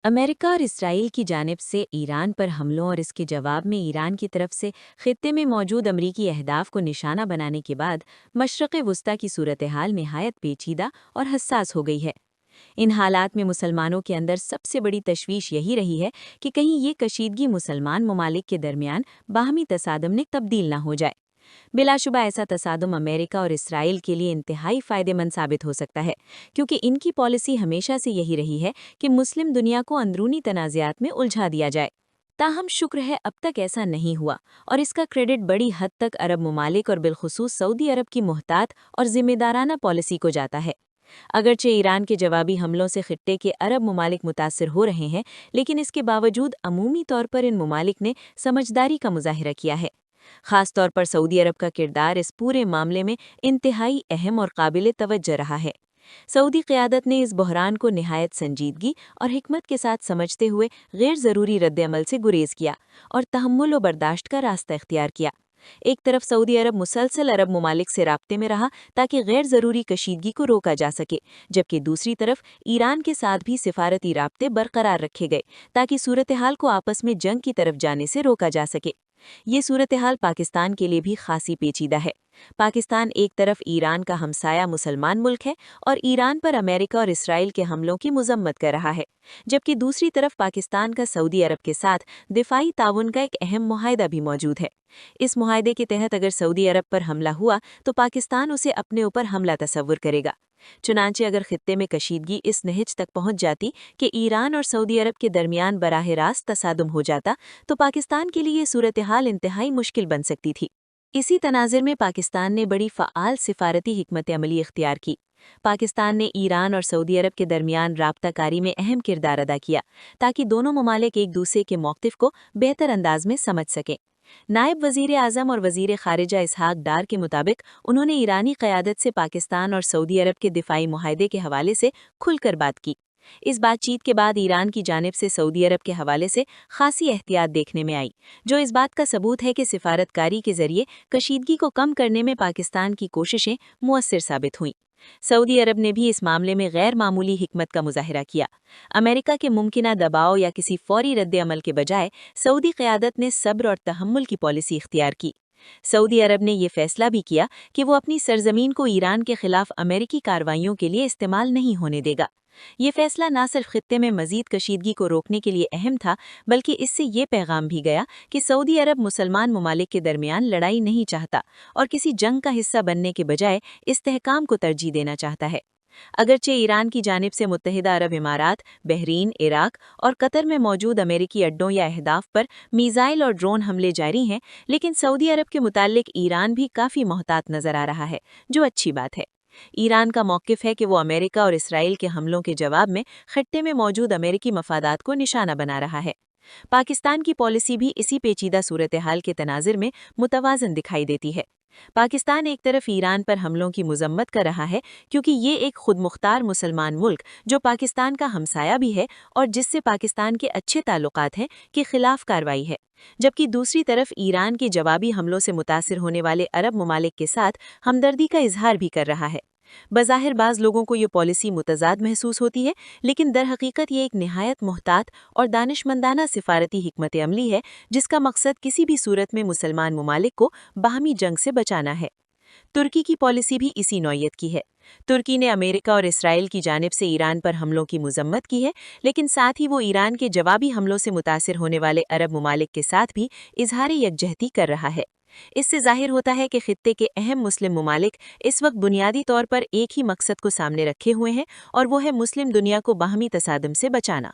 America और Israel की जानिब से ईरान पर हमलों और इसके जवाब में ईरान की तरफ से खित्ते में मौजूद अमरीकी अहदाफ को निशाना बनाने के बाद मशरक़ वुस्ता की सूरत हाल नहायत पेचीदा और हसास हो गई है। इन हालात में मुसलमानों के अंदर सबसे बड़ी तशवीश यही रही है कि कहीं ये कशीदगी मुसलमान ममालिक के दरमियान बाहमी तसादम में तब्दील न हो जाए। बिलाशुबा ऐसा तसादुम अमेरिका और इसराइल के लिए इंतहाई फ़ायदेमंद साबित हो सकता है, क्योंकि इनकी पॉलिसी हमेशा से यही रही है कि मुस्लिम दुनिया को अंदरूनी तनाज़ात में उलझा दिया जाए। ताहम शुक्र है अब तक ऐसा नहीं हुआ, और इसका क्रेडिट बड़ी हद तक अरब ममालिक और बिलखुसूस सऊदी अरब की मुहतात और जिम्मेदाराना पॉलिसी को जाता है। अगरचे ईरान के जवाबी हमलों से खित्ते के अरब ममालिक मुतासर हो रहे हैं, लेकिन इसके बावजूद अमूमी तौर पर इन ममालिक ने समझदारी का मुजाहिरा किया है। ख़ास तौर पर सऊदी अरब का किरदार इस पूरे मामले में इंतहाई अहम और काबिल तवज्जो रहा है। सऊदी क़यादत ने इस बहरान को निहायत संजीदगी और हिकमत के साथ समझते हुए गैर ज़रूरी रद्द-ए-अमल से गुरेज किया और तहम्मुल व बर्दाश्त का रास्ता इख्तियार किया। एक तरफ सऊदी अरब मुसलसल अरब ममालिक से राब्ते में रहा ताकि गैर ज़रूरी कशीदगी को रोका जा सके, जबकि दूसरी तरफ ईरान के साथ भी सिफारती राब्ते बरकरार रखे गए ताकि सूरत हाल को आपस में जंग की तरफ जाने से रोका जा सके। ये सूरत हाल पाकिस्तान के लिए भी खासी पेचीदा है। पाकिस्तान एक तरफ ईरान का हमसाया मुसलमान मुल्क है और ईरान पर अमेरिका और इसराइल के हमलों की मजम्मत कर रहा है, जबकि दूसरी तरफ पाकिस्तान का सऊदी अरब के साथ दिफाई ताउन का एक अहम मुआहदा भी मौजूद है। इस मुआहदे के तहत अगर सऊदी अरब पर हमला हुआ तो पाकिस्तान उसे अपने ऊपर हमला तस्वुर करेगा। चुनांचे अगर खित्ते में कशीदगी इस नहज तक पहुंच जाती कि ईरान और सऊदी अरब के दरमियान बराह रास्त तसादुम हो जाता, तो पाकिस्तान के लिए सूरत हाल इंतहाई मुश्किल बन सकती थी। इसी तनाज़ुर में पाकिस्तान ने बड़ी फ़आल सिफारती हिकमत अमली इख्तियार की। पाकिस्तान ने ईरान और सऊदी अरब के दरमियान राब्ता कारी में अहम किरदार अदा किया ताकि दोनों ममालिक एक दूसरे के मौक़िफ़ को बेहतर अंदाज में समझ सकें। नायब वज़ीर आज़म और वज़ीर ख़ारिजा इसहाक डार के मुताबिक उन्होंने ईरानी क़यादत से पाकिस्तान और सऊदी अरब के दिफाई मुआहदे के हवाले से खुलकर बात की। इस बातचीत के बाद ईरान की जानिब से सऊदी अरब के हवाले से खासी एहतियात देखने में आई, जो इस बात का सबूत है कि सिफारतकारी के जरिए कशीदगी को कम करने में पाकिस्तान की कोशिशें मुअस्सिर साबित हुईं। सऊदी अरब ने भी इस मामले में गैर मामूली हिकमत का मुजाहिरा किया। अमेरिका के मुमकिना दबाव या किसी फौरी रद्द-ए-अमल के बजाय सऊदी क़यादत ने सब्र और तहम्मुल की पॉलिसी इख्तियार की। सऊदी अरब ने यह फैसला भी किया कि वो अपनी सरजमीन को ईरान के खिलाफ अमेरिकी कार्रवाइयों के लिए इस्तेमाल नहीं होने देगा। ये फैसला न सिर्फ खित्ते में मजीद कशीदगी को रोकने के लिए अहम था, बल्कि इससे ये पैगाम भी गया कि सऊदी अरब मुसलमान ममालिक के दरमियान लड़ाई नहीं चाहता और किसी जंग का हिस्सा बनने के बजाय इस्तेहकाम को तरजीह देना चाहता है। अगरचे ईरान की जानिब से मुत्तहिदा अरब इमारात, बहरीन, इराक और कतर में मौजूद अमेरिकी अड्डों या अहदाफ पर मीज़ाइल और ड्रोन हमले जारी हैं, लेकिन सऊदी अरब के मुताल्लिक ईरान भी काफ़ी मोहतात नज़र आ रहा है, जो अच्छी बात है। ईरान का मौक़िफ़ है कि वो अमेरिका और इसराइल के हमलों के जवाब में खित्ते में मौजूद अमेरिकी मफादात को निशाना बना रहा है। पाकिस्तान की पॉलिसी भी इसी पेचीदा सूरत हाल के तनाज़ुर में मुतवाज़न दिखाई देती है। पाकिस्तान एक तरफ ईरान पर हमलों की मजम्मत कर रहा है, क्योंकि ये एक खुद मुख्तार मुसलमान मुल्क जो पाकिस्तान का हमसाया भी है और जिससे पाकिस्तान के अच्छे ताल्लुकात हैं, के खिलाफ कार्रवाई है, जबकि दूसरी तरफ ईरान के जवाबी हमलों से मुतासिर होने वाले अरब ममालिक के साथ हमदर्दी का इजहार भी कर रहा है। बज़ाहिर बाज़ लोगों को ये पॉलिसी मुतज़ाद महसूस होती है, लेकिन दर हकीकत ये एक निहायत मुहतात और दानिशमंदाना सिफारती हिकमत अमली है, जिसका मकसद किसी भी सूरत में मुसलमान ममालिक को बाहमी जंग से बचाना है। तुर्की की पॉलिसी भी इसी नौयत की है। तुर्की ने अमेरिका और इसराइल की जानिब से ईरान पर हमलों की मजम्मत की है, लेकिन साथ ही वो ईरान के जवाबी हमलों से मुतासिर होने वाले अरब ममालिक के साथ भी इजहार यकजहती कर रहा है। इससे जाहिर होता है कि खित्ते के अहम मुस्लिम ममालिक इस वक्त बुनियादी तौर पर एक ही मकसद को सामने रखे हुए हैं, और वो है मुस्लिम दुनिया को बाहमी तसादम से बचाना।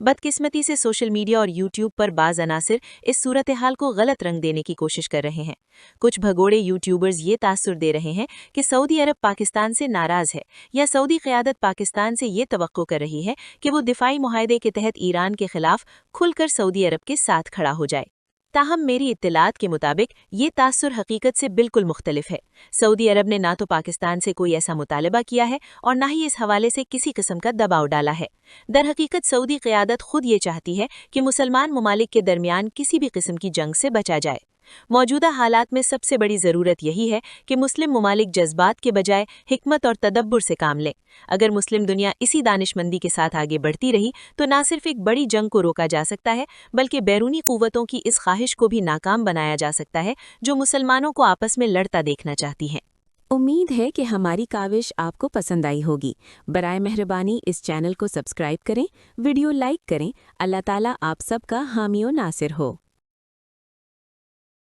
बदकिस्मती से सोशल मीडिया और यूट्यूब पर बाज़ अनासिर इस सूरत हाल को गलत रंग देने की कोशिश कर रहे हैं। कुछ भगोड़े यूट्यूबर्स ये तासुर दे रहे हैं कि सऊदी अरब पाकिस्तान से नाराज़ है, या सऊदी क़यादत पाकिस्तान से ये तवक्को कर रही है कि वो दिफाई मुआहदे के तहत ईरान के खिलाफ खुलकर सऊदी अरब के साथ खड़ा हो जाए। ताहम मेरी इत्तलात के मुताबिक ये तासुर हकीकत से बिल्कुल मुख्तलिफ है। सऊदी अरब ने ना तो पाकिस्तान से कोई ऐसा मुतालबा किया है और ना ही इस हवाले से किसी किस्म का दबाव डाला है। दर हकीकत सऊदी क़यादत खुद ये चाहती है कि मुसलमान ममालिक के दरमियान किसी भी किस्म की जंग से बचा जाए। موجودہ حالات میں سب سے بڑی ضرورت یہی ہے کہ مسلم ممالک جذبات کے بجائے حکمت اور تدبر سے کام لیں۔ اگر مسلم دنیا اسی دانش مندی کے ساتھ آگے بڑھتی رہی تو نہ صرف ایک بڑی جنگ کو روکا جا سکتا ہے بلکہ بیرونی قوتوں کی اس خواہش کو بھی ناکام بنایا جا سکتا ہے جو مسلمانوں کو آپس میں لڑتا دیکھنا چاہتی ہیں۔ امید ہے کہ ہماری کاوش آپ کو پسند آئی ہوگی۔ برائے مہربانی اس چینل کو سبسکرائب کریں، ویڈیو لائک کریں۔ اللہ تعالیٰ آپ سب کا حامی و ناصر ہو۔